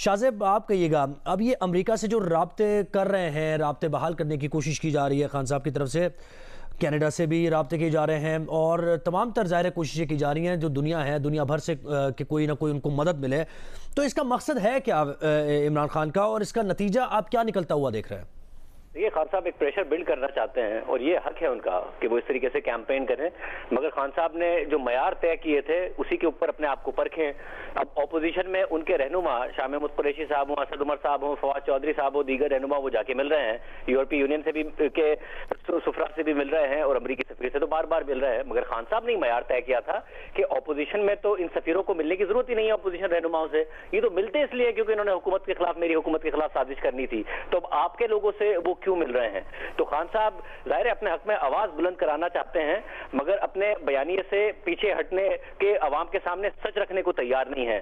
शाहज़ेब आप कहिएगा, अब ये अमेरिका से जो राब्ते कर रहे हैं, राब्ते बहाल करने की कोशिश की जा रही है खान साहब की तरफ से, कनाडा से भी राब्ते किए जा रहे हैं और तमाम ज़ाहिर कोशिशें की जा रही हैं जो दुनिया है, दुनिया भर से कि कोई ना कोई उनको मदद मिले। तो इसका मकसद है क्या इमरान खान का, और इसका नतीजा आप क्या निकलता हुआ देख रहे हैं? देखिए, खान साहब एक प्रेशर बिल्ड करना चाहते हैं और ये हक है उनका कि वो इस तरीके से कैंपेन करें, मगर खान साहब ने जो मयार तय किए थे उसी के ऊपर अपने आप को परखें। अब ऑपोजिशन में उनके रहनुमा शाह महमूद कुरैशी साहब हों, असद उमर साहब हों, फवाद चौधरी साहब हो, दीगर रहनुमा वो जाके मिल रहे हैं, यूरोपीय यूनियन से भी के सुफरा से भी मिल रहे हैं और अमरीकी सफीर से तो बार बार मिल रहे हैं। मगर खान साहब ने मयार तय किया था कि ऑपोजिशन में तो इन सफीरों को मिलने की जरूरत ही नहीं है, ऑपोजिशन रहनुमाओं से। ये तो मिलते इसलिए क्योंकि इन्होंने हुकूमत के खिलाफ, मेरी हुकूमत के खिलाफ साजिश करनी थी, तो अब आपके लोगों से वो क्यों मिल रहे हैं? तो खान साहब जाहिर है अपने हक में आवाज बुलंद कराना चाहते हैं, मगर अपने बयानिए से पीछे हटने के अवाम के सामने सच रखने को तैयार नहीं है।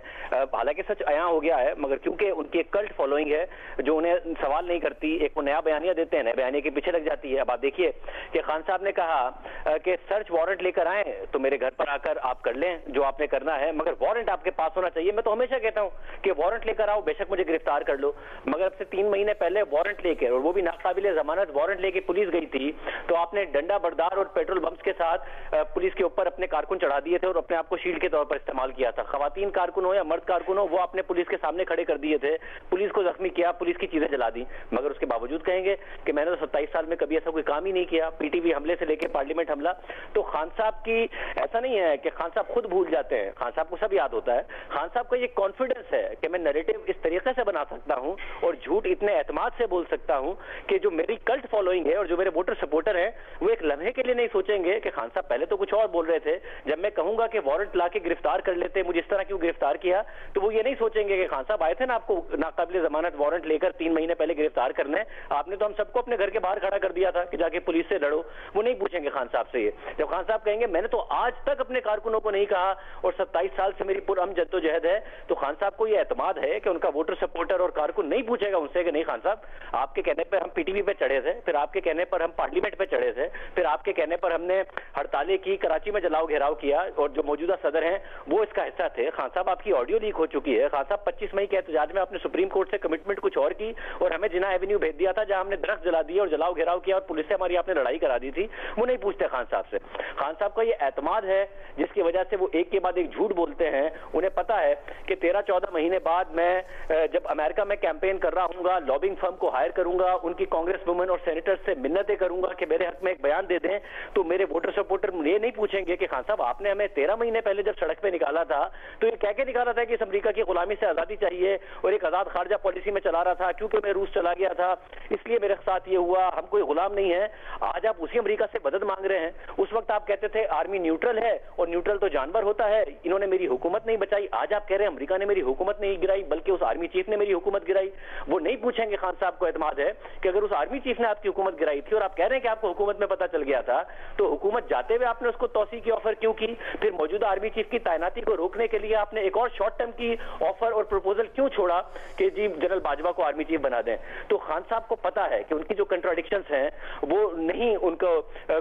हालांकि सच आया हो गया है, मगर क्योंकि उनकी एक कल्ट फॉलोइंग है जो उन्हें सवाल नहीं करती, एक वो नया बयानिया देते हैं, नए बयानिए के पीछे लग जाती है। अब आप देखिए कि खान साहब ने कहा कि सर्च वारंट लेकर आए तो मेरे घर पर आकर आप कर लें जो आपने करना है, मगर वारंट आपके पास होना चाहिए। मैं तो हमेशा कहता हूं कि वारंट लेकर आओ, बेशक मुझे गिरफ्तार कर लो, मगर अब से 3 महीने पहले वारंट लेकर, और वो भी नाकाबिले जमानत वारंट लेके पुलिस गई थी, तो आपने डंडा बरदार और पेट्रोल बम्स के साथ पुलिस के ऊपर अपने कारकुन चढ़ा दिए थे और अपने आप को शील्ड के तौर पर इस्तेमाल किया था। खवातीन कारकुन हो या मर्द कारकुन हो, वो आपने पुलिस के सामने खड़े कर दिए थे, पुलिस को जख्मी किया, पुलिस की चीजें जला दी, मगर उसके बावजूद कहेंगे कि मैंने तो 27 साल में कभी ऐसा कोई काम ही नहीं किया। पीटीवी हमले से लेकर पार्लियामेंट हमला, तो खान साहब की ऐसा नहीं है कि खान साहब खुद भूल जाते हैं, खान साहब को सब याद होता है। खान साहब का ये कॉन्फिडेंस है कि मैं नैरेटिव इस तरीके से बना सकता हूं और झूठ इतने एतमाद से बोल सकता हूं कि जो मेरी कल्ट फॉलोइंग है और जो मेरे वोटर सपोर्टर हैं वो एक लम्हे के लिए नहीं सोचेंगे कि खान साहब पहले तो कुछ और बोल रहे थे, जब मैं कहूंगा कि वारंट लाके गिरफ्तार कर लेते, मुझे इस तरह क्यों गिरफ्तार किया, तो वो ये नहीं सोचेंगे कि खान साहब आए थे ना आपको नाकाबिले जमानत वारंट लेकर 3 महीने पहले गिरफ्तार करने, आपने तो हम सबको अपने घर के बाहर खड़ा कर दिया था कि जाके पुलिस से लड़ो। वो नहीं पूछेंगे खान साहब से ये। जब खान साहब कहेंगे मैंने तो आज तक अपने कारकुनों को नहीं कहा और 27 साल से मेरी पुरअमन जद्दोजहद है, तो खान साहब को ये एतमाद है कि उनका वोटर सपोर्टर और कारकुन नहीं पूछेगा उनसे कि नहीं खान साहब, आपके कहने पर हम पीटीवी पे चढ़े थे, फिर आपके कहने पर हम पार्लियामेंट पे चढ़े थे, फिर आपके कहने पर हमने हड़तालें की, कराची में जलाओ घेराव किया, और जो मौजूदा सदर हैं वो इसका हिस्सा थे। खान साहब आपकी ऑडियो लीक हो चुकी है। खान साहब 25 मई के एहतजाज में आपने सुप्रीम कोर्ट से कमिटमेंट कुछ और की और हमें जिना एवेन्यू भेज दिया था जहां हमने दरख्त जला दिए और जलाओ घेराव किया और पुलिस से हमारी आपने लड़ाई करा दी थी। वो नहीं पूछते खान साहब से। खान साहब का ये एतमाद है जिसकी वजह से वो एक के बाद एक झूठ बोलते हैं। उन्हें पता है कि 13-14 महीने बाद मैं जब अमेरिका में कैंपेन कर रहा हूँ, लॉबिंग फर्म को हायर करूंगा, उनकी कांग्रेस वुमेन और सेनेटर्स से मिन्नतें करूंगा कि मेरे हक में एक बयान दे दें, तो मेरे वोटर सपोर्टर ये नहीं पूछेंगे कि खान साहब आपने हमें 13 महीने पहले जब सड़क पे निकाला था तो ये कह के निकाला था कि इस अमेरिका की गुलामी से आजादी चाहिए और एक आजाद खारजा पॉलिसी में चला रहा था, क्योंकि मैं रूस चला गया था इसलिए मेरे साथ ये हुआ, हम कोई गुलाम नहीं है। आज आप उसी अमेरिका से मदद मांग रहे हैं। उस वक्त आप कहते थे आर्मी न्यूट्रल है और न्यूट्रल तो जानवर होता है, इन्होंने मेरी हुकूमत नहीं बचाई। आज आप कह रहे हैं अमेरिका ने मेरी हुकूमत नहीं गिराई बल्कि उस आर्मी चीफ ने मेरी हुकूमत गिराई। वो नहीं पूछेंगे, खान साहब को एतमाद है कि अगर उस आर्मी चीफ ने आपकी हुकूमत गिराई थी और आप कह रहे हैं कि आपको हुकूमत में पता चल गया था, तो हुकूमत जाते हुए आपने उसको तौसी की ऑफर क्यों की? फिर मौजूदा आर्मी चीफ की तैनाती को रोकने के लिए आपने एक और शॉर्ट टर्म की ऑफर और प्रपोजल क्यों छोड़ा कि जी जनरल बाजवा को आर्मी चीफ बना दें? तो खान साहब को पता है कि उनकी जो कंट्राडिक्शंस हैं वो नहीं उनको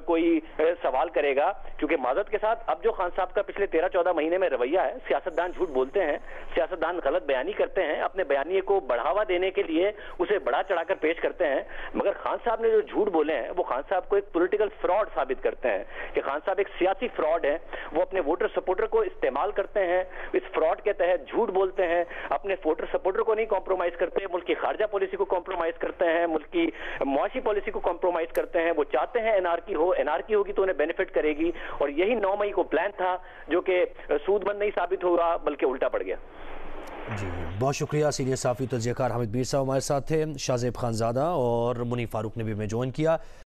कोई सवाल करेगा, क्योंकि माजरत के साथ अब जो खान साहब का पिछले 13-14 महीने में रवैया है, सियासतदान झूठ बोलते हैं, सियासतदान गलत बयानी करते हैं, अपने बयानिए को बढ़ावा देने के लिए उसे बढ़ा चढ़ाकर पेश करते हैं, मगर खान साहब ने जो झूठ बोले हैं वो खान साहब को एक पॉलिटिकल फ्रॉड साबित करते हैं कि खान साहब एक सियासी फ्रॉड है। वो अपने वोटर सपोर्टर को इस्तेमाल करते हैं, इस फ्रॉड के तहत झूठ बोलते हैं, अपने वोटर सपोर्टर को नहीं कॉम्प्रोमाइज करते, मुल्क की खारजा पॉलिसी को कॉम्प्रोमाइज करते हैं, मुल्क की मुआशी पॉलिसी को कॉम्प्रोमाइज करते हैं। वो चाहते हैं एनआरकी हो, एनआरकी होगी तो उन्हें बेनिफिट करेगी, और यही 9 मई को प्लान था जो कि सूदमंद नहीं साबित हुआ बल्कि उल्टा पड़ गया। जी बहुत शुक्रिया। सीनियर साफी तजज़ियाकार हामिद मीर साहब हमारे साथ थे। शाहज़ेब खानज़ादा और मुनीफ फारूक ने भी हमें ज्वाइन किया।